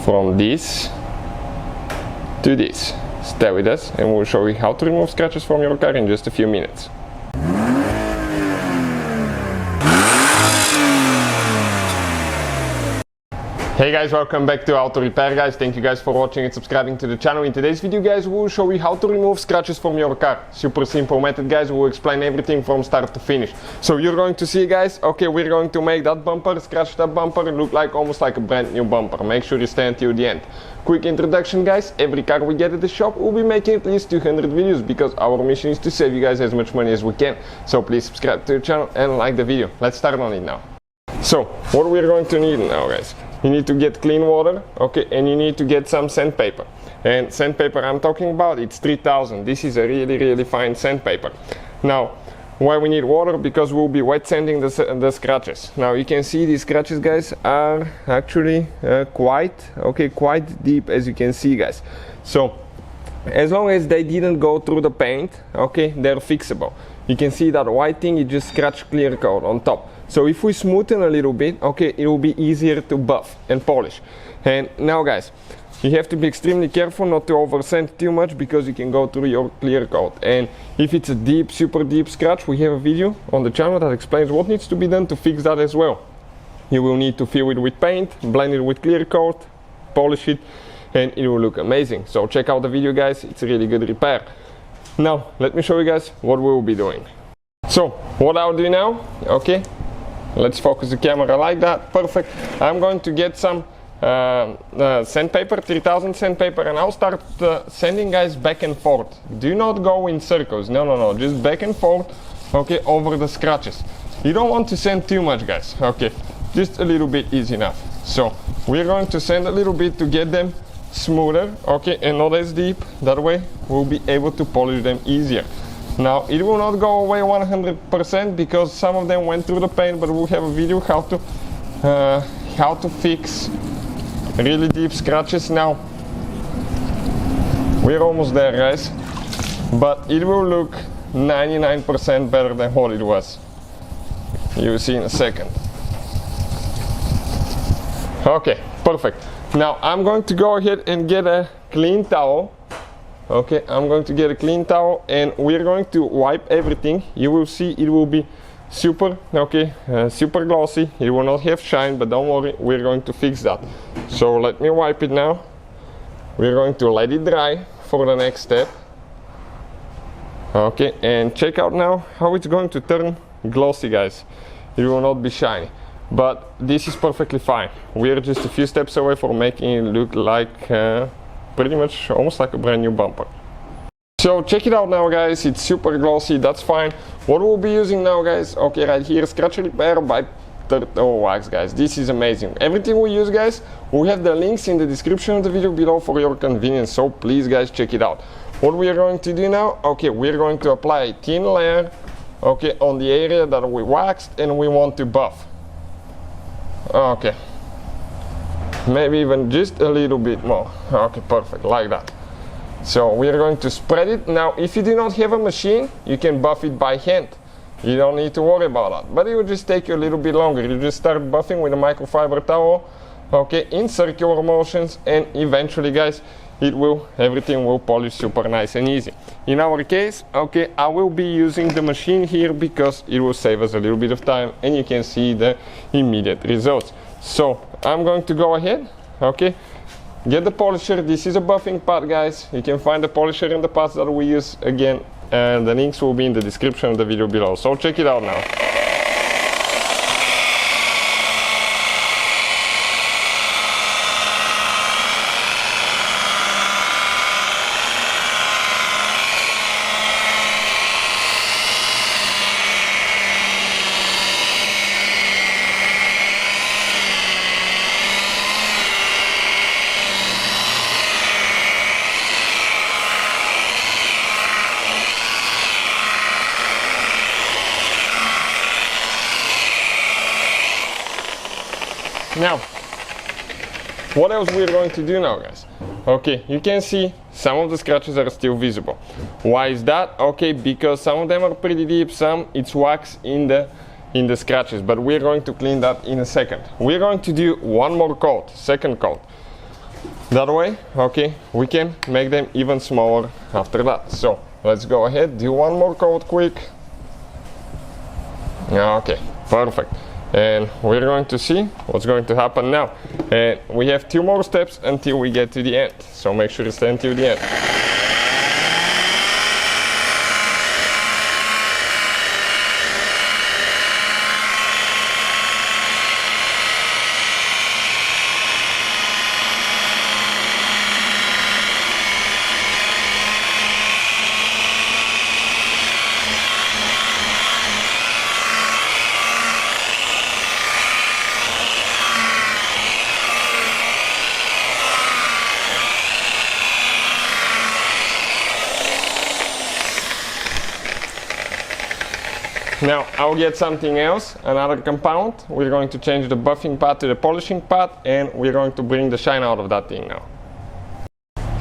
from this to this. Stay with us and we'll show you how to remove scratches from your car in just a few minutes. Hey guys, welcome back to Auto Repair guys. Thank you guys for watching and subscribing to the channel. In today's video guys, we'll show you how to remove scratches from your car. Super simple method guys, we'll explain everything from start to finish. So you're going to see guys, okay, we're going to make that bumper, scratch that bumper, look like almost like a brand new bumper. Make sure you stay until the end. Quick introduction guys, every car we get at the shop we'll be making at least 200 videos because our mission is to save you guys as much money as we can. So please subscribe to the channel and like the video. Let's start on it now. So what we're going to need now guys, you need to get clean water, okay, and you need to get some sandpaper. And sandpaper I'm talking about, it's 3000. This is a really fine sandpaper. Now why we need water? Because we'll be wet sanding the scratches. Now you can see these scratches guys are actually quite deep, as you can see guys. So as long as they didn't go through the paint, okay, they're fixable. You can see that white thing, you just scratch clear coat on top. So if we smoothen a little bit, okay, it will be easier to buff and polish. And now guys, you have to be extremely careful not to over sand too much because you can go through your clear coat. And if it's a deep, super deep scratch, we have a video on the channel that explains what needs to be done to fix that as well. You will need to fill it with paint, blend it with clear coat, polish it, and it will look amazing. So check out the video guys, it's a really good repair. Now let me show you guys what we will be doing. So what I'll do now, okay, let's focus the camera like that, perfect. I'm going to get some sandpaper, 3000 sandpaper, and I'll start sanding guys back and forth. Do not go in circles, no, just back and forth, okay, over the scratches. You don't want to sand too much guys, okay, just a little bit is enough. So we're going to sand a little bit to get them smoother, okay, and not as deep. That way we'll be able to polish them easier. Now it will not go away 100% because some of them went through the paint, but we'll have a video how to fix really deep scratches. Now we're almost there guys, but it will look 99% better than what it was. You'll see in a second. Okay, perfect. Now I'm going to go ahead and get a clean towel. Okay, I'm going to get a clean towel and we're going to wipe everything. You will see it will be super, okay, super glossy. It will not have shine, but don't worry, we're going to fix that. So let me wipe it now. We're going to let it dry for the next step. Okay, and check out now how it's going to turn glossy guys. It will not be shiny, but this is perfectly fine. We're just a few steps away from making it look like pretty much almost like a brand new bumper. So check it out now guys, it's super glossy, that's fine. What we'll be using now guys, okay, right here, scratch repair by Turtle Wax guys. This is amazing. Everything we use guys, we have the links in the description of the video below for your convenience, so please guys check it out. What we are going to do now, okay, we're going to apply a thin layer, okay, on the area that we waxed and we want to buff. Okay, maybe even just a little bit more. Okay, perfect, like that. So we're going to spread it. Now if you do not have a machine, you can buff it by hand. You don't need to worry about that, but it will just take you a little bit longer. You just start buffing with a microfiber towel, okay, in circular motions, and eventually guys everything will polish super nice and easy. In our case, okay, I will be using the machine here because it will save us a little bit of time and you can see the immediate results. So I'm going to go ahead, okay, get the polisher. This is a buffing pad guys. You can find the polisher in the pads that we use. Again, the links will be in the description of the video below, so check it out now. Now, what else we're going to do now guys? Okay, you can see some of the scratches are still visible. Why is that? Okay, because some of them are pretty deep, some it's wax in the scratches, but we're going to clean that in a second. We're going to do one more coat, second coat. that way, okay, we can make them even smaller after that. So let's go ahead, do one more coat quick. Okay, perfect. And we're going to see what's going to happen now. And we have 2 more steps until we get to the end, so make sure to stay until the end. Now I'll get something else, another compound. We're going to change the buffing pad to the polishing pad, and we're going to bring the shine out of that thing now.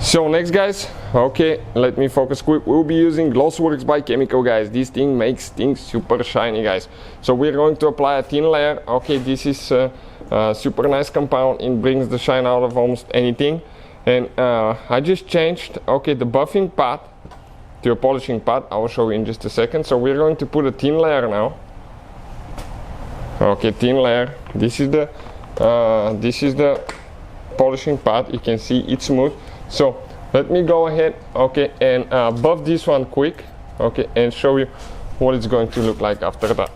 So next, guys, okay, let me focus quick. We'll be using Glossworks by Chemical, guys. This thing makes things super shiny, guys. So we're going to apply a thin layer. Okay, this is a super nice compound. It brings the shine out of almost anything. And I just changed, okay, the buffing pad to a polishing pad. I will show you in just a second. So we're going to put a thin layer now. Okay, thin layer. This is the polishing pad. You can see it's smooth. So let me go ahead, okay, and buff this one quick, okay, and show you what it's going to look like after that.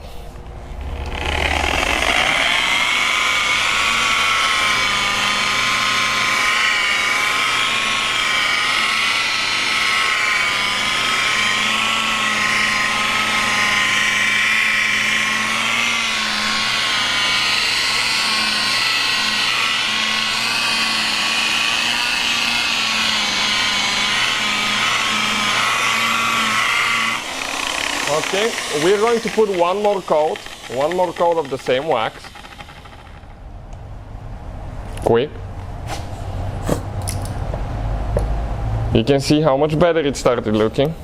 Okay, we're going to put one more coat of the same wax. Quick. You can see how much better it started looking.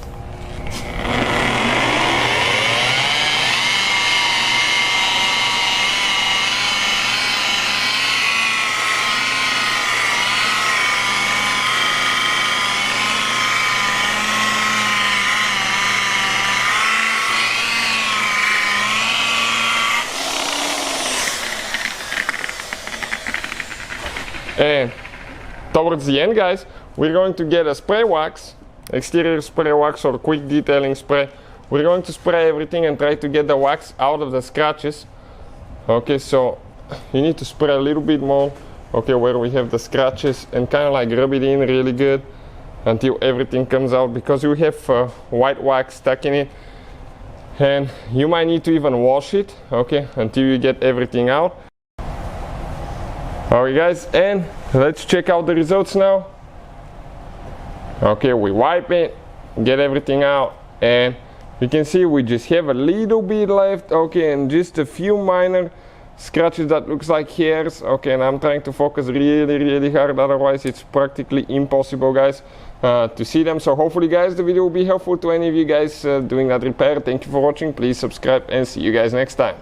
And towards the end, guys, we're going to get a spray wax, exterior spray wax or quick detailing spray. We're going to spray everything and try to get the wax out of the scratches. Okay, so you need to spray a little bit more, okay, where we have the scratches, and kind of like rub it in really good until everything comes out, because we have white wax stuck in it. And you might need to even wash it, okay, until you get everything out. Alright, guys, and let's check out the results now. Okay, we wipe it, get everything out, and you can see we just have a little bit left, okay, and just a few minor scratches that looks like hairs, okay, and I'm trying to focus really hard, otherwise it's practically impossible, guys, to see them. So hopefully, guys, the video will be helpful to any of you guys doing that repair. Thank you for watching, please subscribe, and see you guys next time.